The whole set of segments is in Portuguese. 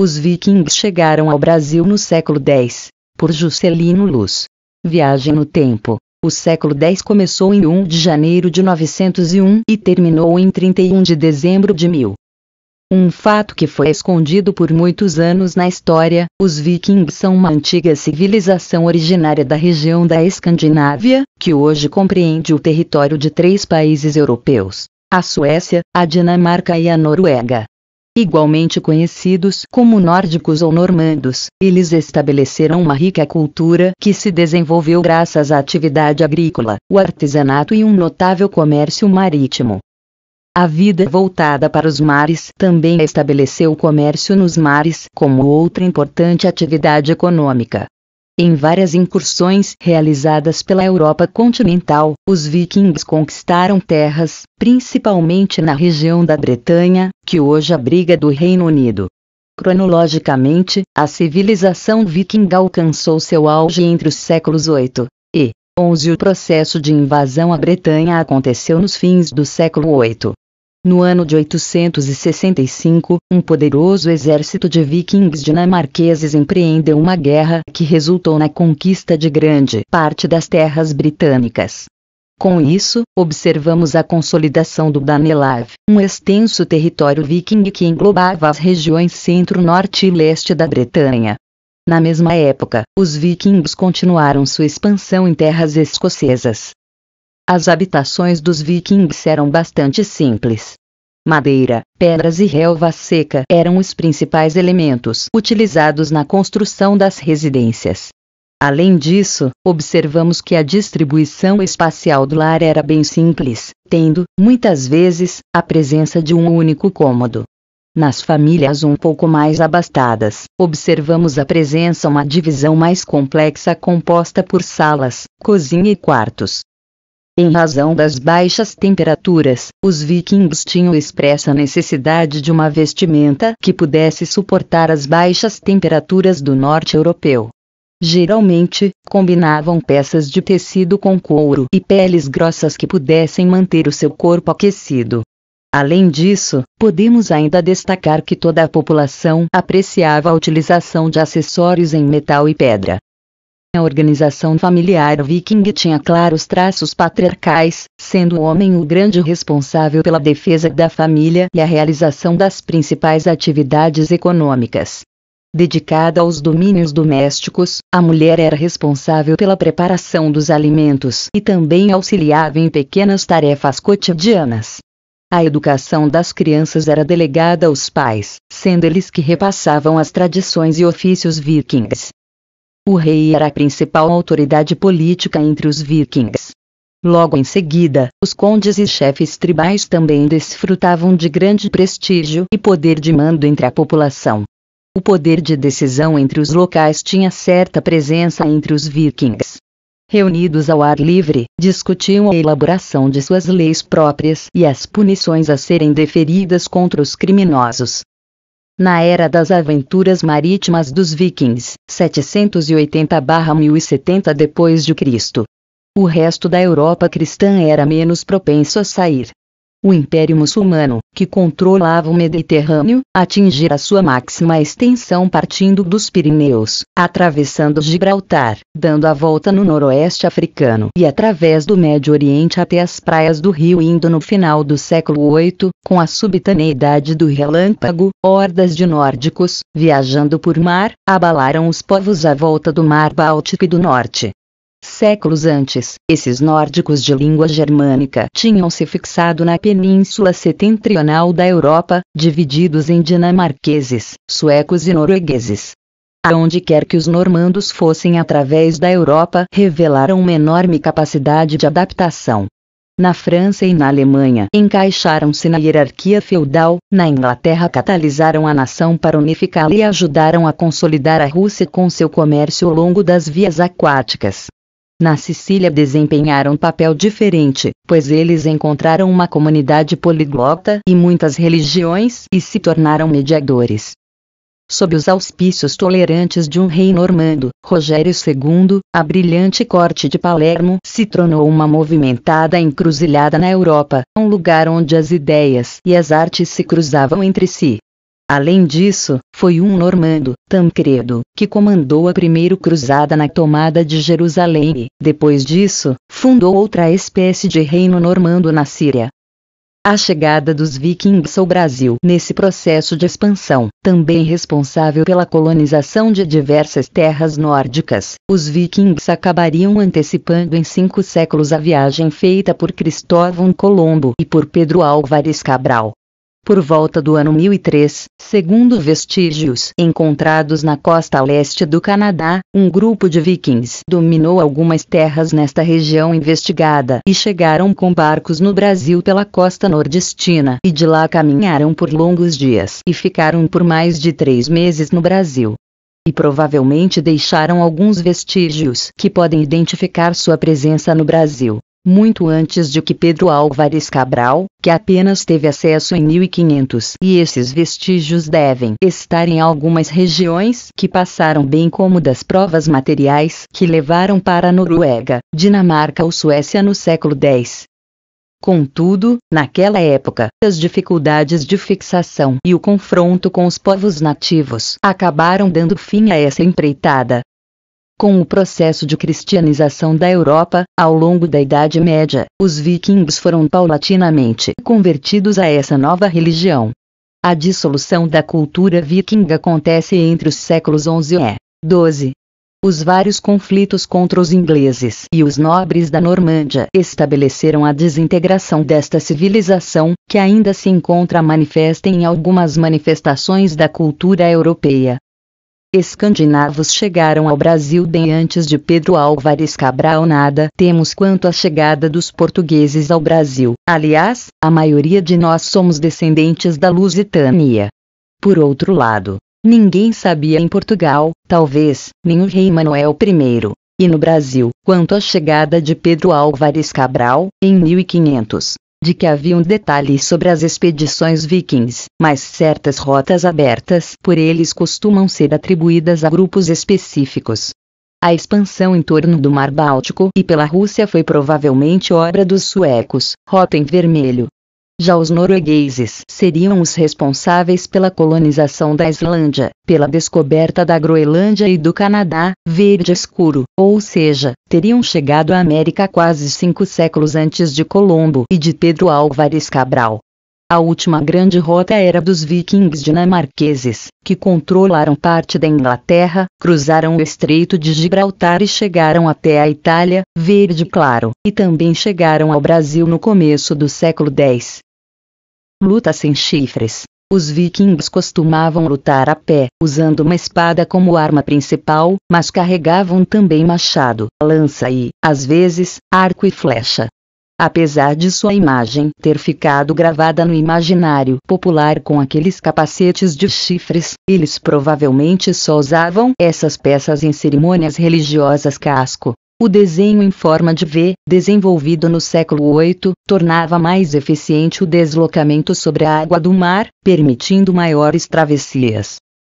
Os vikings chegaram ao Brasil no século X, por Juscelino Luz. Viagem no tempo. O século X começou em 1 de janeiro de 901 e terminou em 31 de dezembro de 1000. Um fato que foi escondido por muitos anos na história: os vikings são uma antiga civilização originária da região da Escandinávia, que hoje compreende o território de 3 países europeus: a Suécia, a Dinamarca e a Noruega. Igualmente conhecidos como nórdicos ou normandos, eles estabeleceram uma rica cultura que se desenvolveu graças à atividade agrícola, o artesanato e um notável comércio marítimo. A vida voltada para os mares também estabeleceu o comércio nos mares como outra importante atividade econômica. Em várias incursões realizadas pela Europa continental, os vikings conquistaram terras, principalmente na região da Bretanha, que hoje abriga do Reino Unido. Cronologicamente, a civilização viking alcançou seu auge entre os séculos 8 e 11. O processo de invasão à Bretanha aconteceu nos fins do século 8. No ano de 865, um poderoso exército de vikings dinamarqueses empreendeu uma guerra que resultou na conquista de grande parte das terras britânicas. Com isso, observamos a consolidação do Danelag, um extenso território viking que englobava as regiões centro, norte e leste da Bretanha. Na mesma época, os vikings continuaram sua expansão em terras escocesas. As habitações dos vikings eram bastante simples. Madeira, pedras e relva seca eram os principais elementos utilizados na construção das residências. Além disso, observamos que a distribuição espacial do lar era bem simples, tendo, muitas vezes, a presença de um único cômodo. Nas famílias um pouco mais abastadas, observamos a presença de uma divisão mais complexa composta por salas, cozinha e quartos. Em razão das baixas temperaturas, os vikings tinham expressa necessidade de uma vestimenta que pudesse suportar as baixas temperaturas do norte europeu. Geralmente, combinavam peças de tecido com couro e peles grossas que pudessem manter o seu corpo aquecido. Além disso, podemos ainda destacar que toda a população apreciava a utilização de acessórios em metal e pedra. A organização familiar viking tinha claros traços patriarcais, sendo o homem o grande responsável pela defesa da família e a realização das principais atividades econômicas. Dedicada aos domínios domésticos, a mulher era responsável pela preparação dos alimentos e também auxiliava em pequenas tarefas cotidianas. A educação das crianças era delegada aos pais, sendo eles que repassavam as tradições e ofícios vikings. O rei era a principal autoridade política entre os vikings. Logo em seguida, os condes e chefes tribais também desfrutavam de grande prestígio e poder de mando entre a população. O poder de decisão entre os locais tinha certa presença entre os vikings. Reunidos ao ar livre, discutiam a elaboração de suas leis próprias e as punições a serem deferidas contra os criminosos. Na era das aventuras marítimas dos vikings, 780/1070 d.C., o resto da Europa cristã era menos propenso a sair. O Império Muçulmano, que controlava o Mediterrâneo, atingira sua máxima extensão partindo dos Pirineus, atravessando Gibraltar, dando a volta no noroeste africano e através do Médio Oriente até as praias do Rio Indo no final do século VIII, com a subitaneidade do relâmpago, hordas de nórdicos, viajando por mar, abalaram os povos à volta do Mar Báltico e do Norte. Séculos antes, esses nórdicos de língua germânica tinham se fixado na península setentrional da Europa, divididos em dinamarqueses, suecos e noruegueses. Aonde quer que os normandos fossem através da Europa, revelaram uma enorme capacidade de adaptação. Na França e na Alemanha, encaixaram-se na hierarquia feudal, na Inglaterra catalisaram a nação para unificá-la e ajudaram a consolidar a Rússia com seu comércio ao longo das vias aquáticas. Na Sicília desempenharam um papel diferente, pois eles encontraram uma comunidade poliglota e muitas religiões e se tornaram mediadores. Sob os auspícios tolerantes de um rei normando, Rogério II, a brilhante corte de Palermo se tornou uma movimentada encruzilhada na Europa, um lugar onde as ideias e as artes se cruzavam entre si. Além disso, foi um normando, Tancredo, que comandou a primeira cruzada na tomada de Jerusalém e, depois disso, fundou outra espécie de reino normando na Síria. A chegada dos vikings ao Brasil nesse processo de expansão, também responsável pela colonização de diversas terras nórdicas, os vikings acabariam antecipando em 5 séculos a viagem feita por Cristóvão Colombo e por Pedro Álvares Cabral. Por volta do ano 1003, segundo vestígios encontrados na costa leste do Canadá, um grupo de vikings dominou algumas terras nesta região investigada e chegaram com barcos no Brasil pela costa nordestina e de lá caminharam por longos dias e ficaram por mais de 3 meses no Brasil. E provavelmente deixaram alguns vestígios que podem identificar sua presença no Brasil. Muito antes de que Pedro Álvares Cabral, que apenas teve acesso em 1500, e esses vestígios devem estar em algumas regiões que passaram bem como das provas materiais que levaram para a Noruega, Dinamarca ou Suécia no século X. Contudo, naquela época, as dificuldades de fixação e o confronto com os povos nativos acabaram dando fim a essa empreitada. Com o processo de cristianização da Europa, ao longo da Idade Média, os vikings foram paulatinamente convertidos a essa nova religião. A dissolução da cultura viking acontece entre os séculos XI e XII. Os vários conflitos contra os ingleses e os nobres da Normândia estabeleceram a desintegração desta civilização, que ainda se encontra manifesta em algumas manifestações da cultura europeia. Escandinavos chegaram ao Brasil bem antes de Pedro Álvares Cabral. Nada temos quanto à chegada dos portugueses ao Brasil. Aliás, a maioria de nós somos descendentes da Lusitânia. Por outro lado, ninguém sabia em Portugal, talvez, nem o rei Manuel I, e no Brasil, quanto à chegada de Pedro Álvares Cabral, em 1500. De que haviam detalhes sobre as expedições vikings, mas certas rotas abertas por eles costumam ser atribuídas a grupos específicos. A expansão em torno do Mar Báltico e pela Rússia foi provavelmente obra dos suecos, rota em vermelho. Já os noruegueses seriam os responsáveis pela colonização da Islândia, pela descoberta da Groenlândia e do Canadá, verde escuro, ou seja, teriam chegado à América quase 5 séculos antes de Colombo e de Pedro Álvares Cabral. A última grande rota era dos vikings dinamarqueses, que controlaram parte da Inglaterra, cruzaram o Estreito de Gibraltar e chegaram até a Itália, verde claro, e também chegaram ao Brasil no começo do século X. Luta sem chifres. Os vikings costumavam lutar a pé, usando uma espada como arma principal, mas carregavam também machado, lança e, às vezes, arco e flecha. Apesar de sua imagem ter ficado gravada no imaginário popular com aqueles capacetes de chifres, eles provavelmente só usavam essas peças em cerimônias religiosas. Casco. O desenho em forma de V, desenvolvido no século VIII, tornava mais eficiente o deslocamento sobre a água do mar, permitindo maiores travessias.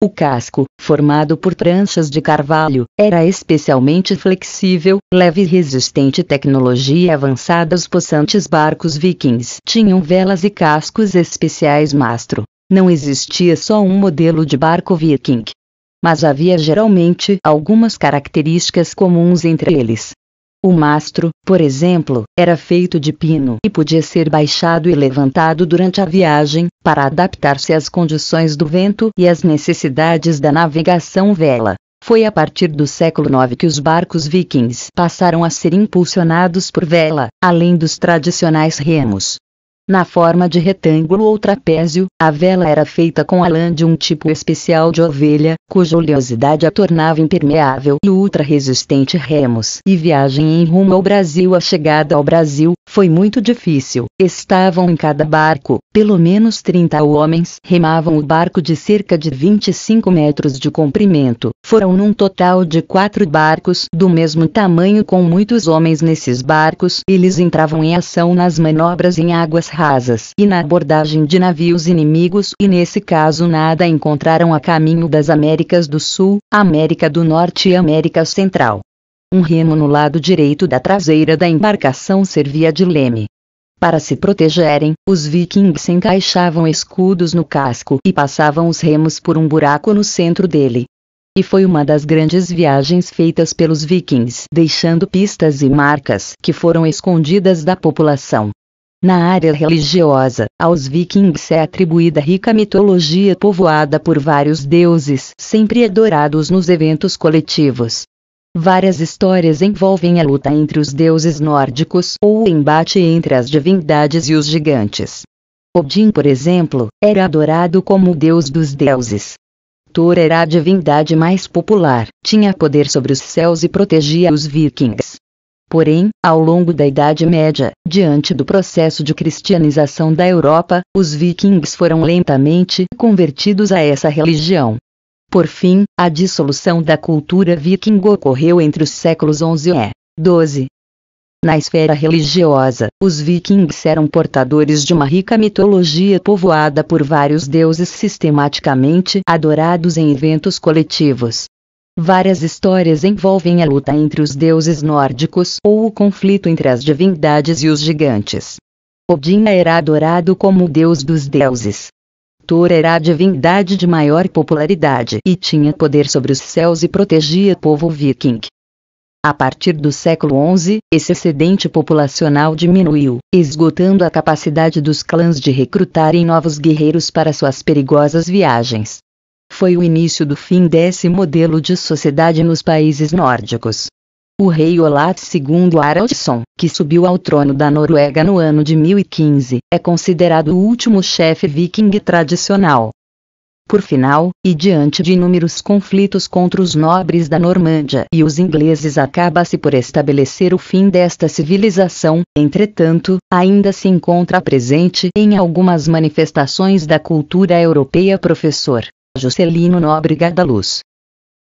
O casco, formado por pranchas de carvalho, era especialmente flexível, leve e resistente. Tecnologia avançada. Os possantes barcos vikings tinham velas e cascos especiais. Mastro. Não existia só um modelo de barco viking, mas havia geralmente algumas características comuns entre eles. O mastro, por exemplo, era feito de pino e podia ser baixado e levantado durante a viagem, para adaptar-se às condições do vento e às necessidades da navegação. Vela. Foi a partir do século IX que os barcos vikings passaram a ser impulsionados por vela, além dos tradicionais remos. Na forma de retângulo ou trapézio, a vela era feita com a lã de um tipo especial de ovelha, cuja oleosidade a tornava impermeável e ultra-resistente. Remos e viagem em rumo ao Brasil. A chegada ao Brasil foi muito difícil. Estavam em cada barco, pelo menos 30 homens. Remavam o barco de cerca de 25 metros de comprimento. Foram num total de 4 barcos do mesmo tamanho com muitos homens nesses barcos. Eles entravam em ação nas manobras em águas rasas e na abordagem de navios inimigos, e nesse caso nada encontraram a caminho das Américas do Sul, América do Norte e América Central. Um remo no lado direito da traseira da embarcação servia de leme. Para se protegerem, os vikings encaixavam escudos no casco e passavam os remos por um buraco no centro dele. E foi uma das grandes viagens feitas pelos vikings, deixando pistas e marcas que foram escondidas da população. Na área religiosa, aos vikings é atribuída rica mitologia povoada por vários deuses, sempre adorados nos eventos coletivos. Várias histórias envolvem a luta entre os deuses nórdicos ou o embate entre as divindades e os gigantes. Odin, por exemplo, era adorado como o deus dos deuses. Thor era a divindade mais popular, tinha poder sobre os céus e protegia os vikings. Porém, ao longo da Idade Média, diante do processo de cristianização da Europa, os vikings foram lentamente convertidos a essa religião. Por fim, a dissolução da cultura viking ocorreu entre os séculos XI e XII. Na esfera religiosa, os vikings eram portadores de uma rica mitologia povoada por vários deuses sistematicamente adorados em eventos coletivos. Várias histórias envolvem a luta entre os deuses nórdicos ou o conflito entre as divindades e os gigantes. Odin era adorado como o deus dos deuses. Thor era a divindade de maior popularidade e tinha poder sobre os céus e protegia o povo viking. A partir do século XI, esse excedente populacional diminuiu, esgotando a capacidade dos clãs de recrutarem novos guerreiros para suas perigosas viagens. Foi o início do fim desse modelo de sociedade nos países nórdicos. O rei Olaf II Haraldsson, que subiu ao trono da Noruega no ano de 1015, é considerado o último chefe viking tradicional. Por final, e diante de inúmeros conflitos contra os nobres da Normândia e os ingleses, acaba-se por estabelecer o fim desta civilização. Entretanto, ainda se encontra presente em algumas manifestações da cultura europeia. Professor Juscelino Nóbrega da Luz.